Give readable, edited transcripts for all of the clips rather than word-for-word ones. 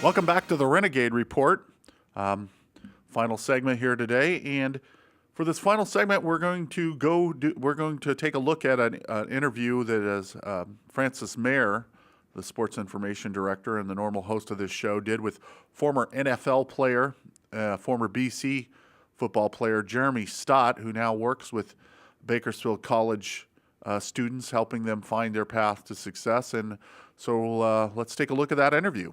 Welcome back to the Renegade Report. Final segment here today, and for this final segment, we're going to take a look at an interview that is Francis Mayer, the sports information director and the normal host of this show, did with former NFL player, former BC football player Jeremy Stott, who now works with Bakersfield College students, helping them find their path to success. And so let's take a look at that interview.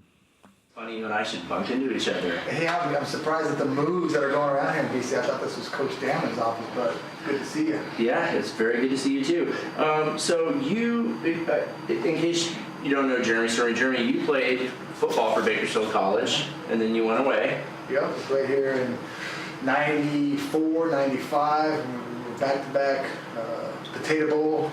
Funny, you and I should bump into each other. Hey, I'm surprised at the moves that are going around here in BC. I thought this was Coach Damon's office, but good to see you. Yeah, it's very good to see you too. So you, in case you don't know Jeremy's story, Jeremy, you played football for Bakersfield College, and then you went away. Yep, I played here in 94, 95, back-to-back Potato Bowl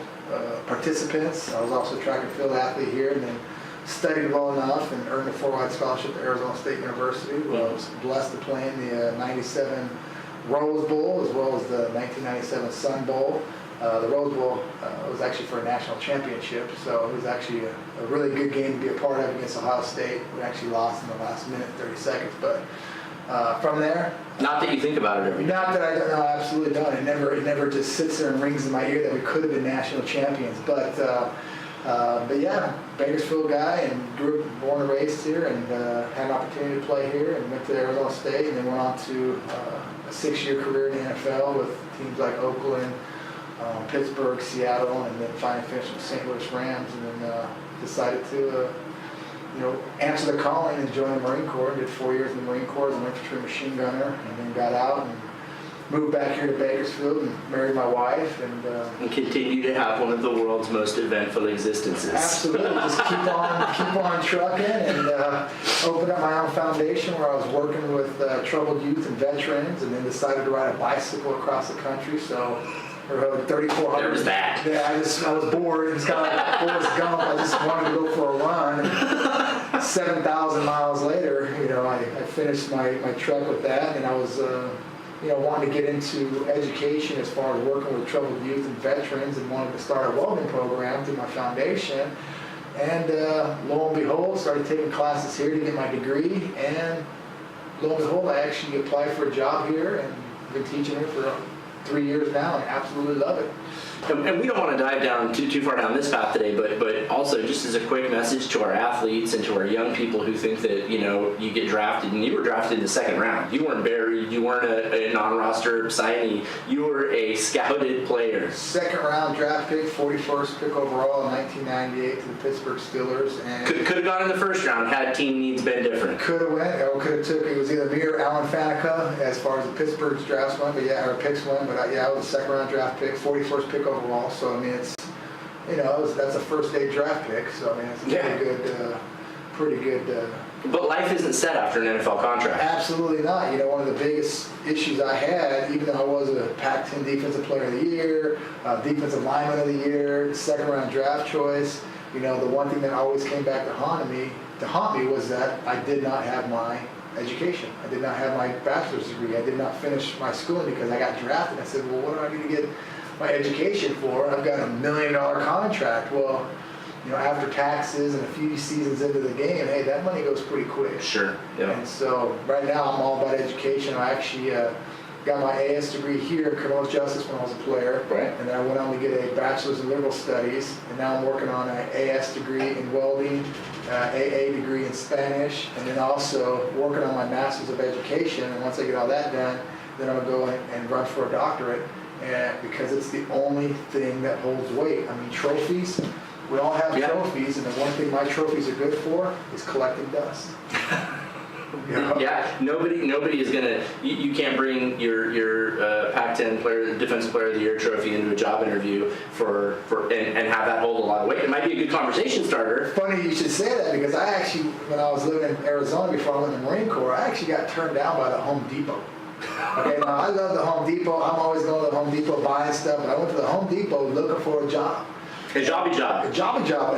participants. I was also a track and field athlete here, and then studied well enough and earned a 4-wide scholarship at Arizona State University. Where I was blessed to play in the 97 Rose Bowl as well as the 1997 Sun Bowl. The Rose Bowl was actually for a national championship, so it was actually a really good game to be a part of against Ohio State. We actually lost in the last minute, 30 seconds, but from there... Not that you think about it every day. Not that I don't know, I absolutely don't. It never just sits there and rings in my ear that we could have been national champions, but yeah, Bakersfield guy, and born and raised here, and had an opportunity to play here, and went to Arizona State, and then went on to a 6-year career in the NFL with teams like Oakland, Pittsburgh, Seattle, and then finally finished with St. Louis Rams, and then decided to answer the calling and join the Marine Corps. Did 4 years in the Marine Corps as an infantry machine gunner, and then got out and moved back here to Bakersfield and married my wife, and continue to have one of the world's most eventful existences. Absolutely, just keep on trucking, and opened up my own foundation where I was working with troubled youth and veterans, and then decided to ride a bicycle across the country. So, 3,400. There was that. Yeah, I was bored. It's kind of like Forrest Gump. I just wanted to go for a run. And 7,000 miles later, I finished my trek with that, and I was. Wanted to get into education as far as working with troubled youth and veterans, and wanted to start a welding program through my foundation. And lo and behold, started taking classes here to get my degree. And lo and behold, I actually applied for a job here and been teaching here for 3 years now, and absolutely love it. And we don't want to dive down too far down this path today, but also just as a quick message to our athletes and to our young people who think that, you get drafted, and you were drafted in the second round. You weren't buried. You weren't a non-roster signee. You were a scouted player. Second round draft pick, 41st pick overall in 1998 to the Pittsburgh Steelers. And could have gone in the first round had team needs been different. Could have went, or could have took. It was either me or Alan Faneca as far as the Pittsburgh's drafts went, or picks went. But I was a second round draft pick, 41st pick overall. So it's that's a first day draft pick. So it's a pretty good. But life isn't set after an NFL contract. Absolutely not. One of the biggest issues I had, even though I was a Pac-10 Defensive Player of the Year, Defensive Lineman of the Year, second round draft choice, the one thing that always came back to haunt me was that I did not have my education. I did not have my bachelor's degree. I did not finish my schooling because I got drafted. I said, well, what do I need to get my education for? I've got $1 million contract. Well, after taxes and a few seasons into the game, hey, that money goes pretty quick. Sure. Yeah. And so right now I'm all about education. I actually got my AS degree here in criminal justice when I was a player. Right. And then I went on to get a bachelor's in liberal studies. And now I'm working on an AS degree in welding, AA degree in Spanish, and then also working on my master's of education. And once I get all that done, then I'm going to go and run for a doctorate. And because it's the only thing that holds weight. I mean, trophies, we all have trophies, and the one thing my trophies are good for is collecting dust. Yeah, nobody is gonna. You can't bring your Pac-10 player, defensive player of the year trophy into a job interview and have that hold a lot of weight. It might be a good conversation starter. Funny you should say that, because I actually, when I was living in Arizona before I went in the Marine Corps, I actually got turned down by the Home Depot. Okay, now I love the Home Depot. I'm always going to the Home Depot buying stuff. But I went to the Home Depot looking for a job. A jobby job. A jobby job.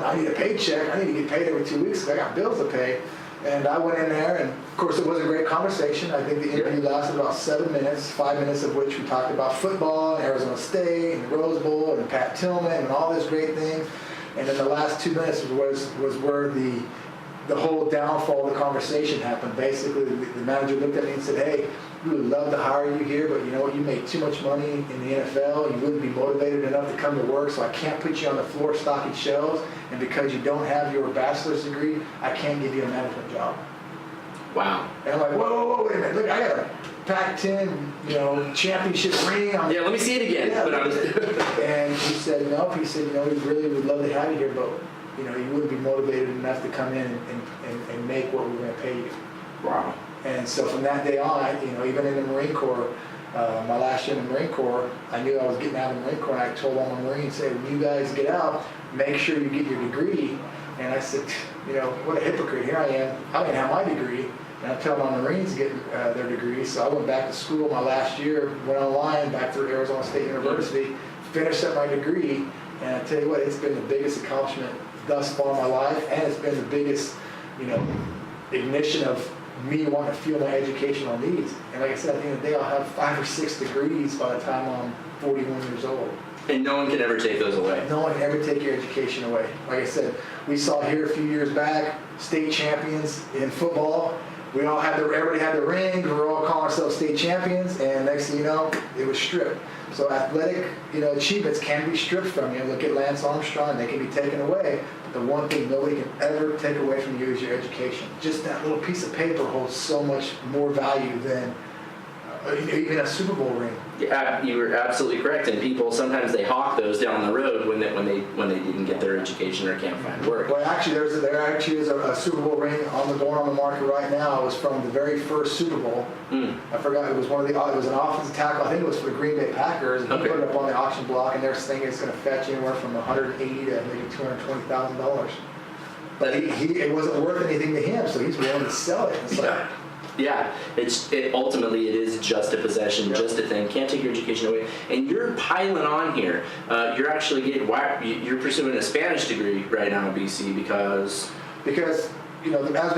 I need a paycheck. I need to get paid every 2 weeks because I got bills to pay. And I went in there, and of course it was a great conversation. I think the interview lasted about 7 minutes, 5 minutes of which we talked about football, and Arizona State, and the Rose Bowl, and Pat Tillman, and all these great things. And then the last 2 minutes was where the the whole downfall of the conversation happened. Basically, the manager looked at me and said, hey, we would love to hire you here, but you know what, you make too much money in the NFL, you wouldn't be motivated enough to come to work, so I can't put you on the floor stocking shelves, and because you don't have your bachelor's degree, I can't give you a management job. Wow. And I'm like, whoa, wait a minute, look, I got a Pac-10, championship ring. Yeah, let me see it again. Yeah, and he said, no, he said, we really would love to have you here, but you wouldn't be motivated enough to come in and make what we're going to pay you. Wow. And so from that day on, even in the Marine Corps, my last year in the Marine Corps, I knew I was getting out of the Marine Corps, and I told all my Marines, say, when you guys get out, make sure you get your degree. And I said, what a hypocrite. Here I am. I didn't have my degree. And I tell my Marines to get their degrees. So I went back to school my last year, went online, back through Arizona State University, finished up my degree. And I tell you what, it's been the biggest accomplishment thus far in my life. And it's been the biggest, ignition of me wanting to fuel my educational needs. And like I said, at the end of the day, I'll have 5 or 6 degrees by the time I'm 41 years old. And no one can ever take those away. No one can ever take your education away. Like I said, we saw here a few years back, state champions in football. Everybody had the ring. We were all calling ourselves state champions, and next thing you know, it was stripped. So athletic, achievements can be stripped from you. Look at Lance Armstrong; they can be taken away. But the one thing nobody can ever take away from you is your education. Just that little piece of paper holds so much more value than even a Super Bowl ring. Yeah, you were absolutely correct. And people sometimes they hawk those down the road when they didn't get their education or can't find work. Well, actually, there actually is a Super Bowl ring going on the market right now. It was from the very first Super Bowl. I forgot, it was it was an offensive tackle. I think it was for the Green Bay Packers. And he put it up on the auction block, and they're saying it's going to fetch anywhere from $180,000 to maybe $220,000. But it wasn't worth anything to him, so he's willing to sell it. It's like, yeah, ultimately it is just a possession, just a thing. Can't take your education away. And you're piling on here. You're actually you're pursuing a Spanish degree right now in BC because as we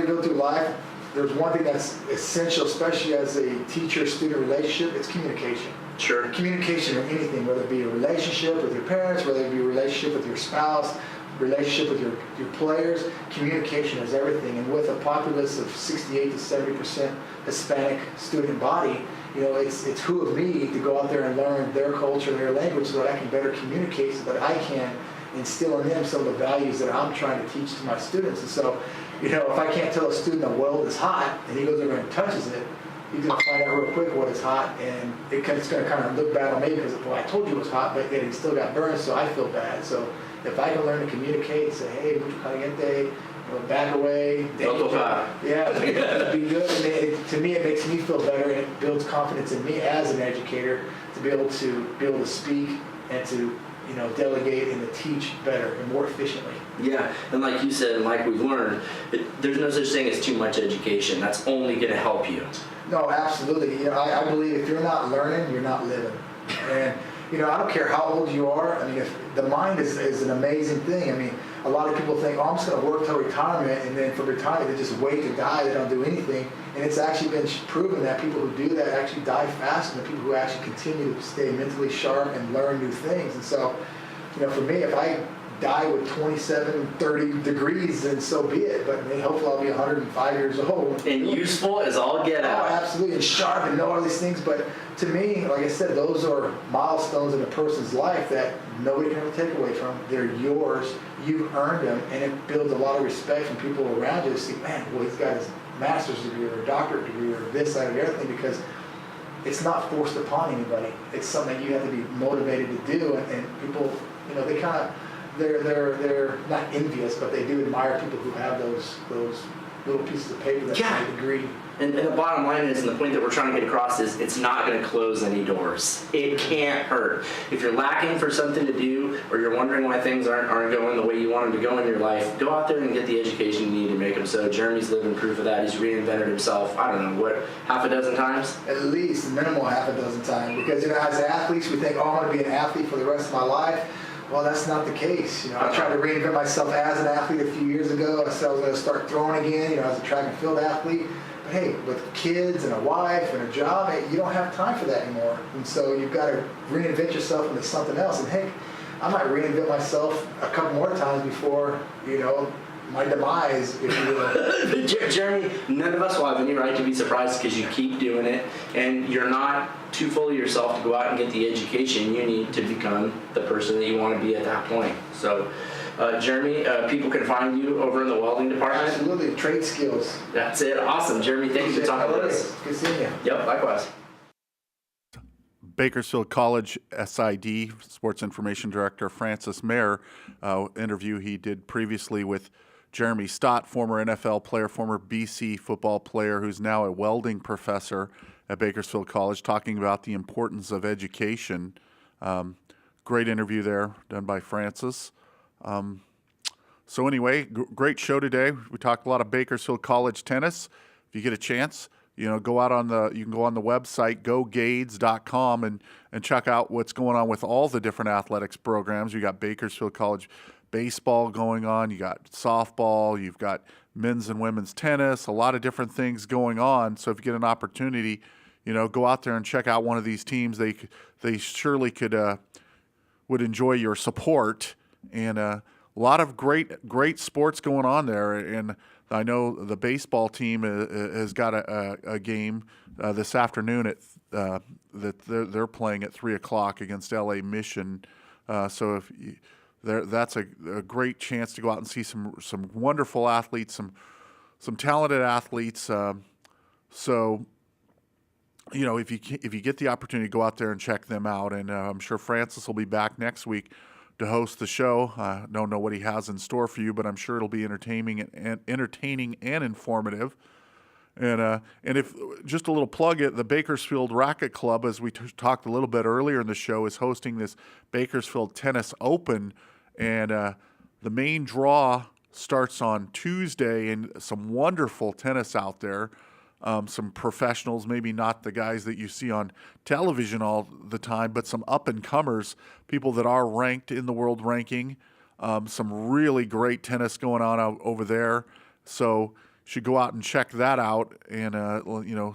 go through life, there's one thing that's essential, especially as a teacher-student relationship. It's communication. Sure. Communication in anything, whether it be a relationship with your parents, whether it be a relationship with your spouse, relationship with your players. Communication is everything. And with a populace of 68 to 70% Hispanic student body, it's who of me to go out there and learn their culture, their language, so that I can better communicate, so that I can instill in them some of the values that I'm trying to teach to my students. And so, if I can't tell a student a weld is hot, and he goes over and touches it, he's going to find out real quick what is hot, and it's going to kind of look bad on me because, I told you it was hot, but yet he still got burned, so I feel bad. So if I can learn to communicate, say, hey, mucho caliente, back away, yeah, be good. And to me, it makes me feel better, and it builds confidence in me as an educator to be able to speak and to delegate and to teach better and more efficiently. Yeah, and like you said, and like we've learned, there's no such thing as too much education. That's only going to help you. No, absolutely. I believe if you're not learning, you're not living. And I don't care how old you are. I mean, if the mind is an amazing thing. I mean, a lot of people think, I'm just going to work till retirement, and then for retirement they just wait to die. They don't do anything. And it's actually been proven that people who do that actually die faster than people who actually continue to stay mentally sharp and learn new things. And so, for me, if I die with 27, 30 degrees, then so be it. But hopefully I'll be 105 years old. And useful as all get out. Oh, absolutely, and sharp and know all these things. But to me, like I said, those are milestones in a person's life that nobody can ever take away from. They're yours. You've earned them, and it builds a lot of respect from people around you to see, man, well, he's got his master's degree or a doctorate degree or this, that, or the other thing, because it's not forced upon anybody. It's something that you have to be motivated to do, and people, they kind of, they're not envious, but they do admire people who have those little pieces of paper that have a degree. And the bottom line is, and the point that we're trying to get across is, it's not going to close any doors. It can't hurt. If you're lacking for something to do, or you're wondering why things aren't going the way you want them to go in your life, go out there and get the education you need to make them so. Jeremy's living proof of that. He's reinvented himself, I don't know, half a dozen times? At least, minimal half a dozen times. Because, as athletes, we think, I want to be an athlete for the rest of my life. Well, that's not the case. I tried to reinvent myself as an athlete a few years ago. I said I was going to start throwing again, as a track and field athlete. But hey, with kids and a wife and a job, you don't have time for that anymore. And so you've got to reinvent yourself into something else. And hey, I might reinvent myself a couple more times before, my demise, if you will. Jeremy, none of us will have any right to be surprised because you keep doing it, and you're not too full of yourself to go out and get the education you need to become the person that you want to be at that point. So, Jeremy, people can find you over in the welding department. Absolutely, trade skills. That's it. Awesome, Jeremy. Thank you for talking with us. Good seeing you. Yep, likewise. Bakersfield College SID, Sports Information Director Francis Mayer, interview he did previously with Jeremy Stott, former NFL player, former BC football player, who's now a welding professor at Bakersfield College, talking about the importance of education. Great interview there done by Francis. So anyway, great show today. We talked a lot of Bakersfield College tennis. If you get a chance, go out you can go on the website, gogades.com, and check out what's going on with all the different athletics programs. You got Bakersfield College baseball going on, you got softball, you've got men's and women's tennis, a lot of different things going on. So if you get an opportunity, go out there and check out one of these teams. They surely would enjoy your support, and a lot of great sports going on there. And I know the baseball team has got a game this afternoon that they're playing at 3:00 against LA Mission. So that's a great chance to go out and see some wonderful athletes, some talented athletes. So if you get the opportunity, go out there and check them out. And I'm sure Francis will be back next week to host the show. I don't know what he has in store for you, but I'm sure it'll be entertaining and informative. And if just a little plug, the Bakersfield Racket Club, as we talked a little bit earlier in the show, is hosting this Bakersfield Tennis Open, and the main draw starts on Tuesday, and some wonderful tennis out there. Some professionals, maybe not the guys that you see on television all the time, but some up-and-comers, people that are ranked in the world ranking. Some really great tennis going on over there. So you should go out and check that out, and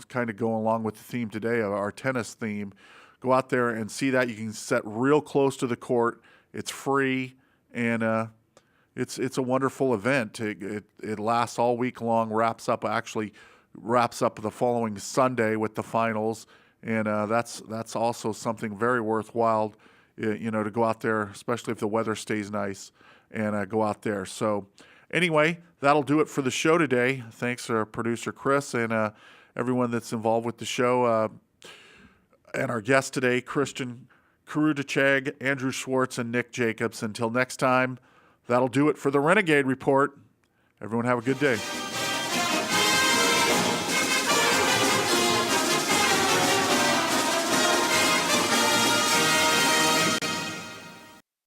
kind of go along with the theme today, our tennis theme. Go out there and see that. You can sit real close to the court. It's free, and it's a wonderful event. It lasts all week long, wraps up the following Sunday with the finals, and that's also something very worthwhile, to go out there, especially if the weather stays nice, and go out there. So anyway, that'll do it for the show today. Thanks to our producer Chris and everyone that's involved with the show, and our guests today, Christian Karudachag, Andrew Schwartz, and Nick Jacobs. Until next time, that'll do it for the Renegade Report. Everyone have a good day.